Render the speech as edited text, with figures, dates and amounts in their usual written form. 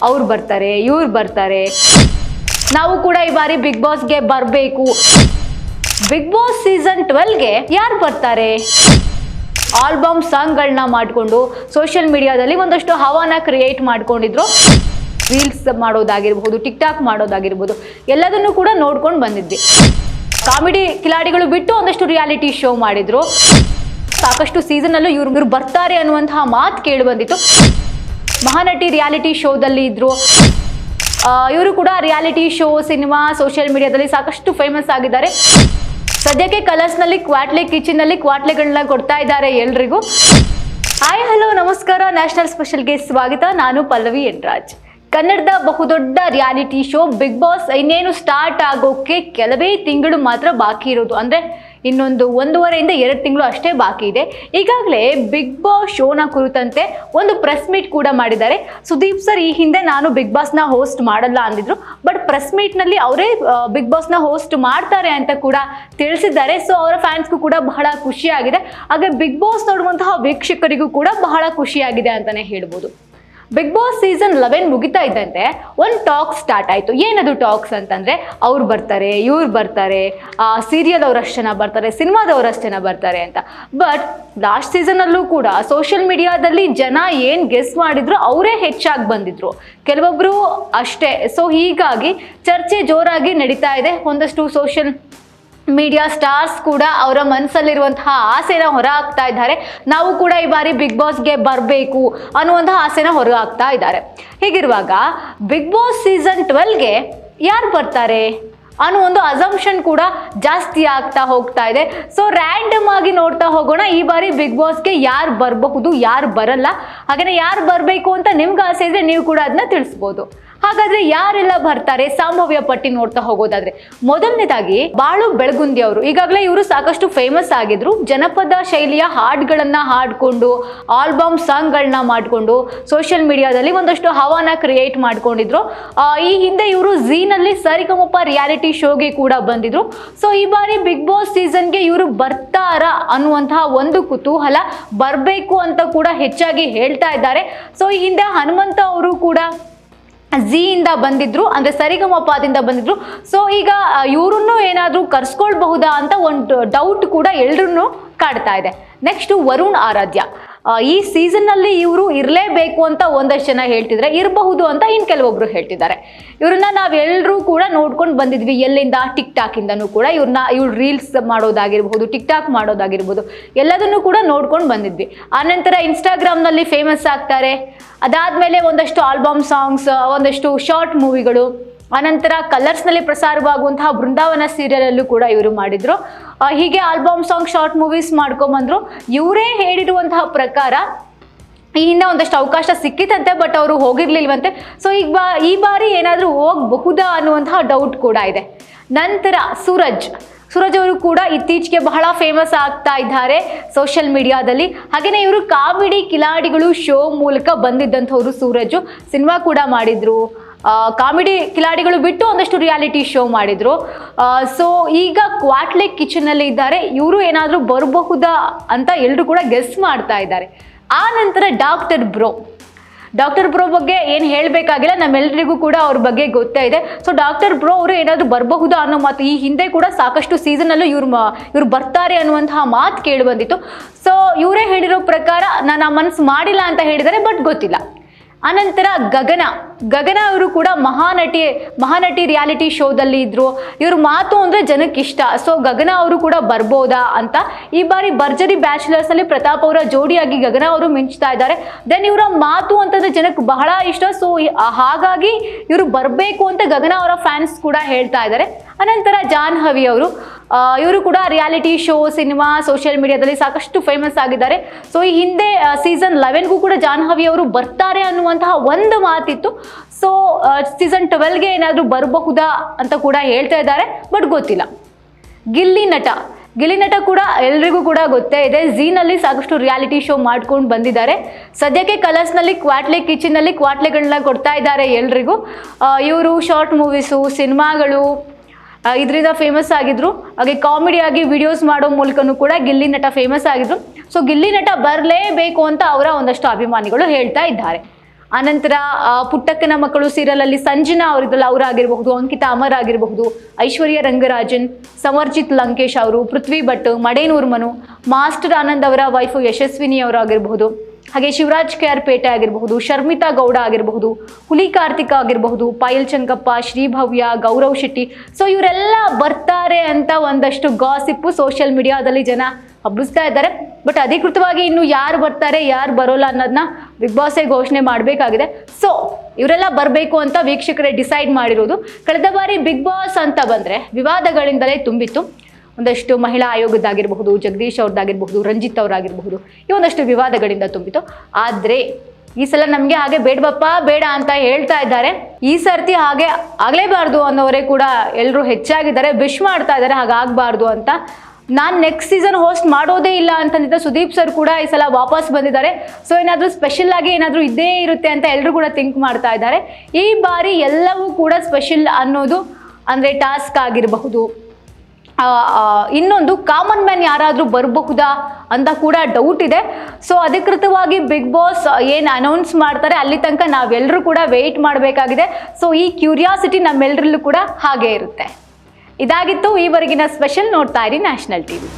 ಅವ್ರು ಬರ್ತಾರೆ, ಇವ್ರು ಬರ್ತಾರೆ, ನಾವು ಕೂಡ ಈ ಬಾರಿ ಬಿಗ್ ಬಾಸ್ಗೆ ಬರಬೇಕು. ಬಿಗ್ ಬಾಸ್ ಸೀಸನ್ 12ಗೆ ಯಾರು ಬರ್ತಾರೆ? ಆಲ್ಬಮ್ ಸಾಂಗ್ಗಳನ್ನ ಮಾಡಿಕೊಂಡು ಸೋಷಿಯಲ್ ಮೀಡಿಯಾದಲ್ಲಿ ಒಂದಷ್ಟು ಹವಾನ ಕ್ರಿಯೇಟ್ ಮಾಡ್ಕೊಂಡಿದ್ರು. ರೀಲ್ಸ್ ಮಾಡೋದಾಗಿರ್ಬೋದು, ಟಿಕ್ ಟಾಕ್ ಮಾಡೋದಾಗಿರ್ಬೋದು, ಎಲ್ಲದನ್ನು ಕೂಡ ನೋಡ್ಕೊಂಡು ಬಂದಿದ್ವಿ. ಕಾಮಿಡಿ ಕಿಲಾಡಿಗಳು ಬಿಟ್ಟು ಒಂದಷ್ಟು ರಿಯಾಲಿಟಿ ಶೋ ಮಾಡಿದ್ರು. ಸಾಕಷ್ಟು ಸೀಸನಲ್ಲೂ ಇವ್ರು ಬರ್ತಾರೆ ಅನ್ನುವಂತಹ ಮಾತು ಕೇಳಿ ಬಂದಿತ್ತು. ಮಹಾನಟಿ ರಿಯಾಲಿಟಿ ಶೋದಲ್ಲಿ ಇದ್ರು. ಇವರು ಕೂಡ ರಿಯಾಲಿಟಿ ಶೋ, ಸಿನಿಮಾ, ಸೋಷಿಯಲ್ ಮೀಡಿಯಾದಲ್ಲಿ ಸಾಕಷ್ಟು ಫೇಮಸ್ ಆಗಿದ್ದಾರೆ. ಸದ್ಯಕ್ಕೆ ಕಲರ್ಸ್ನಲ್ಲಿ ಕ್ವಾಟ್ಲೆ ಕಿಚನ್ನಲ್ಲಿ ಕ್ವಾಟ್ಲೆಗಳನ್ನ ಕೊಡ್ತಾ ಇದ್ದಾರೆ ಎಲ್ರಿಗೂ. ಹಾಯ್ ಹಲೋ ನಮಸ್ಕಾರ, ನ್ಯಾಷನಲ್ ಸ್ಪೆಷಲ್ಗೆ ಸ್ವಾಗತ. ನಾನು ಪಲ್ಲವಿ ಎನ್ ರಾಜ್. ಕನ್ನಡದ ಬಹುದೊಡ್ಡ ರಿಯಾಲಿಟಿ ಶೋ ಬಿಗ್ ಬಾಸ್ ಇನ್ನೇನು ಸ್ಟಾರ್ಟ್ ಆಗೋಕ್ಕೆ ಕೆಲವೇ ತಿಂಗಳು ಮಾತ್ರ ಬಾಕಿ ಇರೋದು. ಅಂದರೆ ಇನ್ನೊಂದು 1.5 ಇಂದ 2 ತಿಂಗಳು ಅಷ್ಟೇ ಬಾಕಿ ಇದೆ. ಈಗಾಗಲೇ ಬಿಗ್ ಬಾಸ್ ಶೋನ ಕುರಿತಂತೆ ಒಂದು ಪ್ರೆಸ್ ಮೀಟ್ ಕೂಡ ಮಾಡಿದ್ದಾರೆ. ಸುದೀಪ್ ಸರ್ ಈ ಹಿಂದೆ ನಾನು ಬಿಗ್ ಬಾಸ್ನ ಹೋಸ್ಟ್ ಮಾಡಲ್ಲ ಅಂದಿದ್ರು, ಬಟ್ ಪ್ರೆಸ್ ಮೀಟ್ನಲ್ಲಿ ಅವರೇ ಬಿಗ್ ಬಾಸ್ನ ಹೋಸ್ಟ್ ಮಾಡ್ತಾರೆ ಅಂತ ಕೂಡ ತಿಳಿಸಿದ್ದಾರೆ. ಸೊ ಅವರ ಫ್ಯಾನ್ಸ್ಗೂ ಕೂಡ ಬಹಳ ಖುಷಿಯಾಗಿದೆ. ಹಾಗೆ ಬಿಗ್ ಬಾಸ್ ನೋಡುವಂತಹ ವೀಕ್ಷಕರಿಗೂ ಕೂಡ ಬಹಳ ಖುಷಿಯಾಗಿದೆ ಅಂತಲೇ ಹೇಳ್ಬೋದು. ಬಿಗ್ ಬಾಸ್ ಸೀಸನ್ 11 ಮುಗಿತಾ ಇದ್ದಂತೆ ಒಂದು ಟಾಕ್ ಸ್ಟಾರ್ಟ್ ಆಯಿತು. ಏನದು ಟಾಕ್ಸ್ ಅಂತಂದರೆ, ಅವ್ರು ಬರ್ತಾರೆ, ಇವ್ರು ಬರ್ತಾರೆ, ಸೀರಿಯಲ್ ಅವ್ರು ಅಷ್ಟು ಜನ ಬರ್ತಾರೆ, ಸಿನಿಮಾದವ್ರು ಅಷ್ಟು ಜನ ಬರ್ತಾರೆ ಅಂತ. ಬಟ್ ಲಾಸ್ಟ್ ಸೀಸನಲ್ಲೂ ಕೂಡ ಸೋಷಿಯಲ್ ಮೀಡಿಯಾದಲ್ಲಿ ಜನ ಏನು ಗೆಸ್ ಮಾಡಿದ್ರು ಅವರೇ ಹೆಚ್ಚಾಗಿ ಬಂದಿದ್ರು, ಕೆಲವೊಬ್ಬರು ಅಷ್ಟೇ. ಸೊ ಹೀಗಾಗಿ ಚರ್ಚೆ ಜೋರಾಗಿ ನಡೀತಾ ಇದೆ. ಒಂದಷ್ಟು ಸೋಷಿಯಲ್ ಮೀಡಿಯಾ ಸ್ಟಾರ್ಸ್ ಕೂಡ ಅವರ ಮನಸ್ಸಲ್ಲಿರುವಂತಹ ಆಸೆನ ಹೊರ ಹಾಕ್ತಾ ಇದ್ದಾರೆ. ನಾವು ಕೂಡ ಈ ಬಾರಿ ಬಿಗ್ ಬಾಸ್ಗೆ ಬರಬೇಕು ಅನ್ನುವಂತಹ ಆಸೆನ ಹೊರ ಹಾಕ್ತಾ ಇದ್ದಾರೆ. ಹೀಗಿರುವಾಗ ಬಿಗ್ ಬಾಸ್ ಸೀಸನ್ 12ಗೆ ಯಾರು ಬರ್ತಾರೆ ಅನ್ನೋ ಒಂದು ಅಸಂಪ್ಷನ್ ಕೂಡ ಜಾಸ್ತಿ ಆಗ್ತಾ ಹೋಗ್ತಾ ಇದೆ. ಸೊ ರ್ಯಾಂಡಮ್ ಆಗಿ ನೋಡ್ತಾ ಹೋಗೋಣ, ಈ ಬಾರಿ ಬಿಗ್ ಬಾಸ್ಗೆ ಯಾರು ಬರಬಹುದು, ಯಾರು ಬರಲ್ಲ, ಹಾಗೆಯೇ ಯಾರು ಬರಬೇಕು ಅಂತ ನಿಮ್ಗೆ ಆಸೆ ಇದ್ರೆ ನೀವು ಕೂಡ ಅದನ್ನ ತಿಳಿಸ್ಬೋದು. ಹಾಗಾದ್ರೆ ಯಾರೆಲ್ಲ ಬರ್ತಾರೆ ಸಂಭವ್ಯ ಪಟ್ಟಿ ನೋಡ್ತಾ ಹೋಗೋದಾದ್ರೆ, ಮೊದಲನೇದಾಗಿ ಬಾಳು ಬೆಳಗುಂದಿ ಅವರು. ಈಗಾಗಲೇ ಇವರು ಸಾಕಷ್ಟು ಫೇಮಸ್ ಆಗಿದ್ರು. ಜನಪದ ಶೈಲಿಯ ಹಾಡುಗಳನ್ನ ಹಾಡ್ಕೊಂಡು, ಆಲ್ಬಮ್ ಸಾಂಗ್ಗಳನ್ನ ಮಾಡಿಕೊಂಡು ಸೋಷಿಯಲ್ ಮೀಡಿಯಾದಲ್ಲಿ ಒಂದಷ್ಟು ಹವಾನ ಕ್ರಿಯೇಟ್ ಮಾಡ್ಕೊಂಡಿದ್ರು. ಈ ಹಿಂದೆ ಇವರು ಝೀನಲ್ಲಿ ಸರಿಗಮಪ ರಿಯಾಲಿಟಿ ಶೋಗೆ ಕೂಡ ಬಂದಿದ್ರು. ಸೊ ಈ ಬಾರಿ ಬಿಗ್ ಬಾಸ್ ಸೀಸನ್ಗೆ ಇವರು ಬರ್ತಾರಾ ಅನ್ನುವಂತಹ ಒಂದು ಕುತೂಹಲ, ಬರಬೇಕು ಅಂತ ಕೂಡ ಹೆಚ್ಚಾಗಿ ಹೇಳ್ತಾ ಇದ್ದಾರೆ. ಸೊ ಈ ಹಿಂದೆ ಹನುಮಂತ ಅವರು ಕೂಡ ಝೀಯಿಂದ ಬಂದಿದ್ರು, ಅಂದರೆ ಸರಿಗಮಪದಿಂದ ಬಂದಿದ್ರು. ಸೊ ಈಗ ಇವ್ರನ್ನೂ ಏನಾದರೂ ಕರ್ಸ್ಕೊಳ್ಬಹುದಾ ಅಂತ ಒಂದು ಡೌಟ್ ಕೂಡ ಎಲ್ರೂ ಕಾಡ್ತಾ ಇದೆ. ನೆಕ್ಸ್ಟು ವರುಣ್ ಆರಾಧ್ಯ. ಈ ಸೀಸನ್ನಲ್ಲಿ ಇವರು ಇರಲೇಬೇಕು ಅಂತ ಒಂದಷ್ಟು ಜನ ಹೇಳ್ತಿದ್ರೆ, ಇರಬಹುದು ಅಂತ ಇನ್ನು ಕೆಲವೊಬ್ರು ಹೇಳ್ತಿದ್ದಾರೆ. ಇವ್ರನ್ನ ನಾವೆಲ್ಲರೂ ಕೂಡ ನೋಡ್ಕೊಂಡು ಬಂದಿದ್ವಿ. ಎಲ್ಲಿಂದ? ಟಿಕ್ ಟಾಕಿಂದನೂ ಕೂಡ ಇವ್ರು ರೀಲ್ಸ್ ಮಾಡೋದಾಗಿರ್ಬೋದು, ಟಿಕ್ ಟಾಕ್ ಮಾಡೋದಾಗಿರ್ಬೋದು, ಎಲ್ಲದನ್ನು ಕೂಡ ನೋಡ್ಕೊಂಡು ಬಂದಿದ್ವಿ. ಆನಂತರ ಇನ್ಸ್ಟಾಗ್ರಾಮ್ನಲ್ಲಿ ಫೇಮಸ್ ಆಗ್ತಾರೆ. ಅದಾದಮೇಲೆ ಒಂದಷ್ಟು ಆಲ್ಬಮ್ ಸಾಂಗ್ಸ್, ಒಂದಷ್ಟು ಶಾರ್ಟ್ ಮೂವಿಗಳು, ಆನಂತರ ಕಲರ್ಸ್ನಲ್ಲಿ ಪ್ರಸಾರವಾಗುವಂತಹ ಬೃಂದಾವನ ಸೀರಿಯಲಲ್ಲೂ ಕೂಡ ಇವರು ಮಾಡಿದ್ರು. ಹೀಗೆ ಆಲ್ಬಮ್ ಸಾಂಗ್, ಶಾರ್ಟ್ ಮೂವೀಸ್ ಮಾಡ್ಕೊಂಬಂದ್ರು. ಇವರೇ ಹೇಳಿರುವಂತಹ ಪ್ರಕಾರ ಈ ಹಿಂದೆ ಒಂದಷ್ಟು ಅವಕಾಶ ಸಿಕ್ಕಿತಂತೆ, ಬಟ್ ಅವರು ಹೋಗಿರ್ಲಿಲ್ವಂತೆ. ಸೊ ಈ ಬಾರಿ ಏನಾದರೂ ಹೋಗಬಹುದಾ ಅನ್ನುವಂತಹ ಡೌಟ್ ಕೂಡ ಇದೆ. ನಂತರ ಸೂರಜ್ ಅವರು ಕೂಡ ಇತ್ತೀಚೆಗೆ ಬಹಳ ಫೇಮಸ್ ಆಗ್ತಾ ಇದ್ದಾರೆ ಸೋಷಿಯಲ್ ಮೀಡಿಯಾದಲ್ಲಿ. ಹಾಗೆಯೇ ಇವರು ಕಾಮಿಡಿ ಕಿಲಾಡಿಗಳು ಶೋ ಮೂಲಕ ಬಂದಿದ್ದಂಥವ್ರು. ಸೂರಜ್ ಸಿನಿಮಾ ಕೂಡ ಮಾಡಿದ್ರು. ಕಾಮಿಡಿ ಕಿಲಾಡಿಗಳು ಬಿಟ್ಟು ಒಂದಷ್ಟು ರಿಯಾಲಿಟಿ ಶೋ ಮಾಡಿದ್ರು. ಸೊ ಈಗ ಕ್ವಾಟ್ಲೆ ಕಿಚನ್ನಲ್ಲಿ ಇದ್ದಾರೆ. ಇವರು ಏನಾದರೂ ಬರಬಹುದಾ ಅಂತ ಎಲ್ಲರೂ ಕೂಡ ಗೆಸ್ ಮಾಡ್ತಾ ಇದ್ದಾರೆ. ಆ ನಂತರ ಡಾಕ್ಟರ್ ಬ್ರೋ ಬಗ್ಗೆ ಏನು ಹೇಳಬೇಕಾಗಿಲ್ಲ, ನಮ್ಮೆಲ್ಲರಿಗೂ ಕೂಡ ಅವ್ರ ಬಗ್ಗೆ ಗೊತ್ತೇ ಇದೆ. ಸೊ ಡಾಕ್ಟರ್ ಬ್ರೋ ಅವರು ಏನಾದರೂ ಬರಬಹುದಾ ಅನ್ನೋ ಮಾತು, ಈ ಹಿಂದೆ ಕೂಡ ಸಾಕಷ್ಟು ಸೀಸನಲ್ಲೂ ಇವ್ರು ಬರ್ತಾರೆ ಅನ್ನುವಂತಹ ಮಾತು ಕೇಳಿ ಬಂದಿತ್ತು. ಸೊ ಇವರೇ ಹೇಳಿರೋ ಪ್ರಕಾರ ನಾನು ಆ ಮನಸ್ಸು ಮಾಡಿಲ್ಲ ಅಂತ ಹೇಳಿದ್ದಾರೆ, ಬಟ್ ಗೊತ್ತಿಲ್ಲ. ಆನಂತರ ಗಗನ ಅವರು ಕೂಡ ಮಹಾನಟಿ ರಿಯಾಲಿಟಿ ಶೋದಲ್ಲಿ ಇದ್ರು. ಇವ್ರ ಮಾತು ಅಂದರೆ ಜನಕ್ಕೆ ಇಷ್ಟ. ಸೊ ಗಗನ ಅವರು ಕೂಡ ಬರ್ಬೋದಾ ಅಂತ. ಈ ಬಾರಿ ಭರ್ಜರಿ ಬ್ಯಾಚುಲರ್ಸ್ನಲ್ಲಿ ಪ್ರತಾಪ್ ಅವರ ಜೋಡಿಯಾಗಿ ಗಗನ ಅವರು ಮಿಂಚ್ತಾ ಇದ್ದಾರೆ. ದೆನ್ ಇವರ ಮಾತು ಅಂತಂದ್ರೆ ಜನಕ್ಕೆ ಬಹಳ ಇಷ್ಟ. ಸೊ ಹಾಗಾಗಿ ಇವರು ಬರಬೇಕು ಅಂತ ಗಗನ ಅವರ ಫ್ಯಾನ್ಸ್ ಕೂಡ ಹೇಳ್ತಾ ಇದ್ದಾರೆ. ಅನಂತರ ಜಾಹ್ನವಿ ಅವರು, ಇವರು ಕೂಡ ರಿಯಾಲಿಟಿ ಶೋ, ಸಿನಿಮಾ, ಸೋಷಿಯಲ್ ಮೀಡಿಯಾದಲ್ಲಿ ಸಾಕಷ್ಟು ಫೇಮಸ್ ಆಗಿದ್ದಾರೆ. ಸೊ ಈ ಹಿಂದೆ ಸೀಸನ್ 11ಗೂ ಕೂಡ ಜಾಹ್ನವಿ ಅವರು ಬರ್ತಾರೆ ಅನ್ನುವಂತಹ ಒಂದು ಮಾತಿತ್ತು. ಸೊ ಸೀಸನ್ 12ಗೆ ಏನಾದರೂ ಬರಬಹುದಾ ಅಂತ ಕೂಡ ಹೇಳ್ತಾ ಇದ್ದಾರೆ, ಬಟ್ ಗೊತ್ತಿಲ್ಲ. ಗಿಲ್ಲಿ ನಟ ಕೂಡ ಎಲ್ರಿಗೂ ಕೂಡ ಗೊತ್ತೇ ಇದೆ. ಝೀನಲ್ಲಿ ಸಾಕಷ್ಟು ರಿಯಾಲಿಟಿ ಶೋ ಮಾಡ್ಕೊಂಡು ಬಂದಿದ್ದಾರೆ. ಸದ್ಯಕ್ಕೆ ಕಲರ್ಸ್ನಲ್ಲಿ ಕ್ವಾಟ್ಲೆ ಕಿಚನ್ನಲ್ಲಿ ಕ್ವಾಟ್ಲೆಗಳನ್ನ ಕೊಡ್ತಾ ಇದ್ದಾರೆ ಎಲ್ರಿಗೂ. ಇವರು ಶಾರ್ಟ್ ಮೂವೀಸು, ಸಿನಿಮಾಗಳು ಇದರಿಂದ ಫೇಮಸ್ ಆಗಿದ್ರು. ಹಾಗೆ ಕಾಮಿಡಿಯಾಗಿ ವಿಡಿಯೋಸ್ ಮಾಡೋ ಮೂಲಕನೂ ಕೂಡ ಗಿಲ್ಲಿ ನಟ ಫೇಮಸ್ ಆಗಿದ್ರು. ಸೊ ಗಿಲ್ಲಿ ನಟ ಬರಲೇಬೇಕು ಅಂತ ಅವರ ಒಂದಷ್ಟು ಅಭಿಮಾನಿಗಳು ಹೇಳ್ತಾ ಇದ್ದಾರೆ. ಆನಂತರ ಪುಟ್ಟಕ್ಕನ ಮಕ್ಕಳು ಸೀರಿಯಲಲ್ಲಿ ಸಂಜನಾ ಅವರಿದ್ರಲ್ಲ ಅವರಾಗಿರಬಹುದು, ಅಂಕಿತಾ ಅಮರ್ ಆಗಿರಬಹುದು, ಐಶ್ವರ್ಯ ರಂಗರಾಜನ್, ಸಮರ್ಜಿತ್ ಲಂಕೇಶ್ ಅವರು, ಪೃಥ್ವಿ ಭಟ್, ಮಡೇನೂರ್ ಮನು, ಮಾಸ್ಟರ್ ಆನಂದ್ ಅವರ ವೈಫು ಯಶಸ್ವಿನಿ ಅವರಾಗಿರಬಹುದು, ಹಾಗೆ ಶಿವರಾಜ್ ಕೆ ಆರ್ ಪೇಟೆ ಆಗಿರಬಹುದು, ಶರ್ಮಿತಾ ಗೌಡ ಆಗಿರಬಹುದು, ಹುಲಿ ಕಾರ್ತಿಕ್ ಆಗಿರಬಹುದು, ಪಾಯಲ್ ಚಂಕಪ್ಪ, ಶ್ರೀಭವ್ಯ, ಗೌರವ್ ಶೆಟ್ಟಿ. ಸೊ ಇವರೆಲ್ಲ ಬರ್ತಾರೆ ಅಂತ ಒಂದಷ್ಟು ಗಾಸಿಪ್ಪು ಸೋಷಿಯಲ್ ಮೀಡಿಯಾದಲ್ಲಿ ಜನ ಹಬ್ಬಿಸ್ತಾ ಇದ್ದಾರೆ. ಬಟ್ ಅಧಿಕೃತವಾಗಿ ಇನ್ನು ಯಾರು ಬರ್ತಾರೆ ಯಾರು ಬರೋಲ್ಲ ಅನ್ನೋದನ್ನ ಬಿಗ್ ಬಾಸೇ ಘೋಷಣೆ ಮಾಡಬೇಕಾಗಿದೆ. ಸೊ ಇವರೆಲ್ಲ ಬರಬೇಕು ಅಂತ ವೀಕ್ಷಕರೇ ಡಿಸೈಡ್ ಮಾಡಿರೋದು. ಕಳೆದ ಬಾರಿ ಬಿಗ್ ಬಾಸ್ ಅಂತ ಬಂದರೆ ವಿವಾದಗಳಿಂದಲೇ ತುಂಬಿತ್ತು. ಒಂದಷ್ಟು ಮಹಿಳಾ ಆಯೋಗದ್ದಾಗಿರಬಹುದು, ಜಗದೀಶ್ ಅವ್ರದ್ದಾಗಿರಬಹುದು, ರಂಜಿತ್ ಅವರಾಗಿರಬಹುದು, ಈ ಒಂದಷ್ಟು ವಿವಾದಗಳಿಂದ ತುಂಬಿತು. ಆದರೆ ಈ ಸಲ ನಮಗೆ ಹಾಗೆ ಬೇಡಬಪ್ಪ ಬೇಡ ಅಂತ ಹೇಳ್ತಾ ಇದ್ದಾರೆ. ಈ ಸರ್ತಿ ಹಾಗೆ ಆಗಲೇಬಾರ್ದು ಅನ್ನೋರೇ ಕೂಡ ಎಲ್ಲರೂ ಹೆಚ್ಚಾಗಿದ್ದಾರೆ, ವಿಶ್ ಮಾಡ್ತಾ ಇದ್ದಾರೆ ಹಾಗಾಗಬಾರ್ದು ಅಂತ. ನಾನು ನೆಕ್ಸ್ಟ್ ಸೀಸನ್ ಹೋಸ್ಟ್ ಮಾಡೋದೇ ಇಲ್ಲ ಅಂತಂದಿದ್ದ ಸುದೀಪ್ ಸರ್ ಕೂಡ ಈ ಸಲ ವಾಪಸ್ ಬಂದಿದ್ದಾರೆ. ಸೊ ಏನಾದರೂ ಸ್ಪೆಷಲ್ ಆಗಿ ಏನಾದರೂ ಇದ್ದೇ ಇರುತ್ತೆ ಅಂತ ಎಲ್ಲರೂ ಕೂಡ ಥಿಂಕ್ ಮಾಡ್ತಾ ಇದ್ದಾರೆ. ಈ ಬಾರಿ ಎಲ್ಲವೂ ಕೂಡ ಸ್ಪೆಷಲ್ ಅನ್ನೋದು ಅಂದರೆ ಟಾಸ್ಕ್ ಆಗಿರಬಹುದು, ಇನ್ನೊಂದು ಕಾಮನ್ ಮ್ಯಾನ್ ಯಾರಾದರೂ ಬರಬಹುದಾ ಅಂತ ಕೂಡ ಡೌಟ್ ಇದೆ. ಸೊ ಅಧಿಕೃತವಾಗಿ ಬಿಗ್ ಬಾಸ್ ಏನು ಅನೌನ್ಸ್ ಮಾಡ್ತಾರೆ ಅಲ್ಲಿ ತನಕ ನಾವೆಲ್ಲರೂ ಕೂಡ ವೆಯ್ಟ್ ಮಾಡಬೇಕಾಗಿದೆ. ಸೊ ಈ ಕ್ಯೂರಿಯಾಸಿಟಿ ನಮ್ಮೆಲ್ಲರಲ್ಲೂ ಕೂಡ ಹಾಗೇ ಇರುತ್ತೆ. ಇದಾಗಿತ್ತು ಈವರೆಗಿನ ಸ್ಪೆಷಲ್. ನೋಡ್ತಾ ಇರಿ ನ್ಯಾಷನಲ್ ಟಿವಿ.